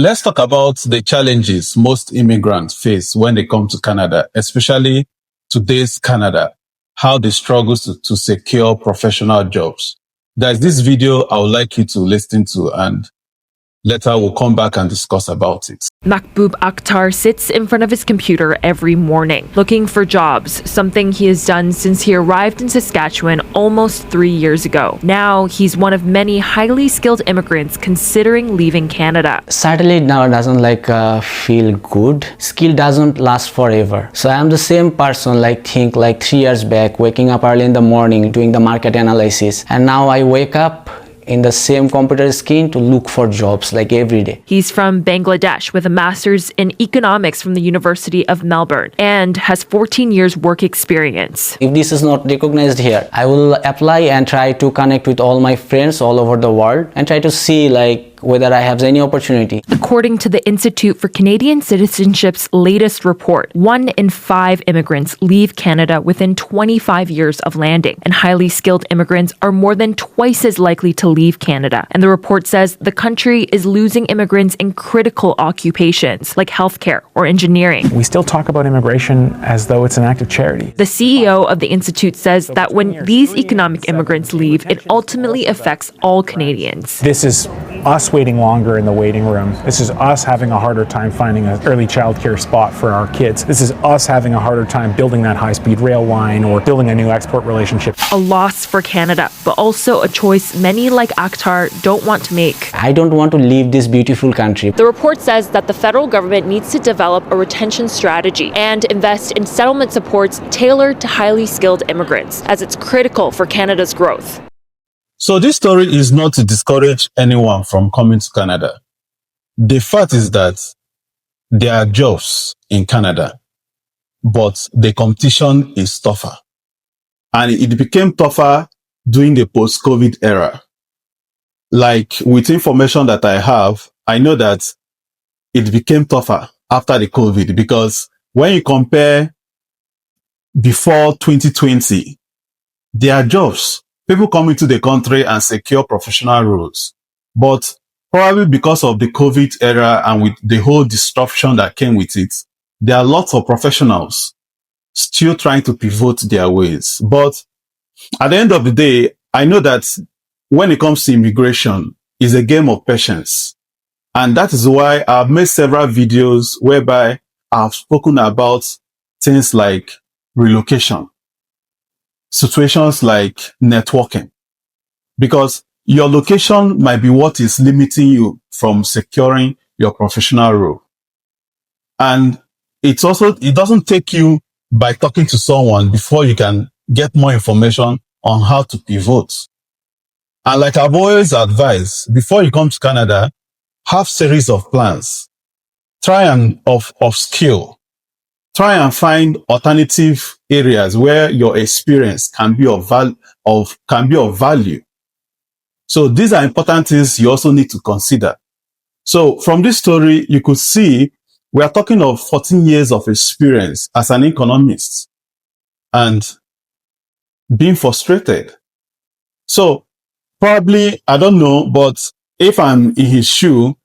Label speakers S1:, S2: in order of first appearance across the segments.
S1: Let's talk about the challenges most immigrants face when they come to Canada, especially today's Canada, how they struggle to secure professional jobs. There's this video I would like you to listen to, and later we'll come back and discuss about it.
S2: Mahbub Akhtar sits in front of his computer every morning, looking for jobs, something he has done since he arrived in Saskatchewan almost 3 years ago. Now, he's one of many highly skilled immigrants considering leaving Canada.
S3: Certainly now doesn't feel good. Skill doesn't last forever. So I'm the same person think 3 years back, waking up early in the morning, doing the market analysis. And now I wake up in the same computer screen to look for jobs every day.
S2: He's from Bangladesh with a master's in economics from the University of Melbourne and has 14 years work experience.
S3: If this is not recognized here, I will apply and try to connect with all my friends all over the world and try to see whether I have any opportunity.
S2: According to the Institute for Canadian Citizenship's latest report, 1 in 5 immigrants leave Canada within 25 years of landing, and highly skilled immigrants are more than twice as likely to leave Canada. And the report says the country is losing immigrants in critical occupations like healthcare or engineering.
S4: We still talk about immigration as though it's an act of charity.
S2: The CEO of the Institute says that when these economic immigrants leave, it ultimately affects all Canadians.
S4: This is us waiting longer in the waiting room. This is us having a harder time finding an early childcare spot for our kids. This is us having a harder time building that high-speed rail line or building a new export relationship.
S2: A loss for Canada, but also a choice many like Akhtar don't want to make.
S3: I don't want to leave this beautiful country.
S2: The report says that the federal government needs to develop a retention strategy and invest in settlement supports tailored to highly skilled immigrants, as it's critical for Canada's growth.
S1: So this story is not to discourage anyone from coming to Canada. The fact is that there are jobs in Canada, but the competition is tougher. And it became tougher during the post-COVID era. With information that I have, I know that it became tougher after the COVID, because when you compare before 2020, there are jobs. People come into the country and secure professional roles. But probably because of the COVID era and with the whole disruption that came with it, there are lots of professionals still trying to pivot their ways. But at the end of the day, I know that when it comes to immigration, it's a game of patience. And that is why I've made several videos whereby I've spoken about things like relocation, situations like networking, because your location might be what is limiting you from securing your professional role. And it doesn't take you by talking to someone before you can get more information on how to pivot. And like I've always advised, before you come to Canada, have series of plans. Try and upskill. Try and find alternative areas where your experience can be of value. So these are important things you also need to consider. So from this story, you could see we are talking of 14 years of experience as an economist and being frustrated. So probably, I don't know, but if I'm in his shoe,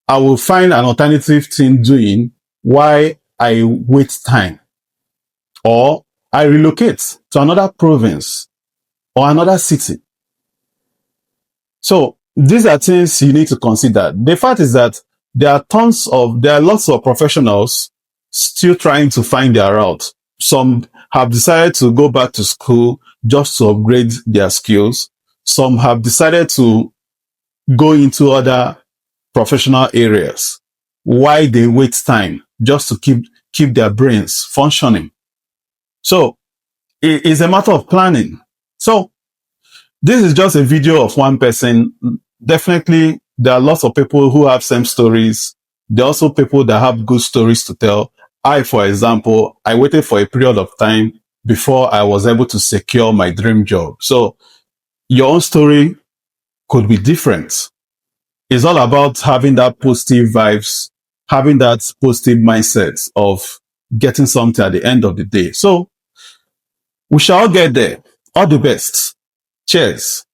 S1: I will find an alternative thing doing why I wait time, or I relocate to another province or another city. So these are things you need to consider. The fact is that there are lots of professionals still trying to find their route. Some have decided to go back to school just to upgrade their skills. Some have decided to go into other professional areas. Why they wait time just to keep their brains functioning. So it is a matter of planning. So this is just a video of one person. Definitely, there are lots of people who have same stories. There are also people that have good stories to tell. For example, I waited for a period of time before I was able to secure my dream job. So your own story could be different. It's all about having that positive vibes, having that positive mindset of getting something at the end of the day. So we shall get there. All the best. Cheers.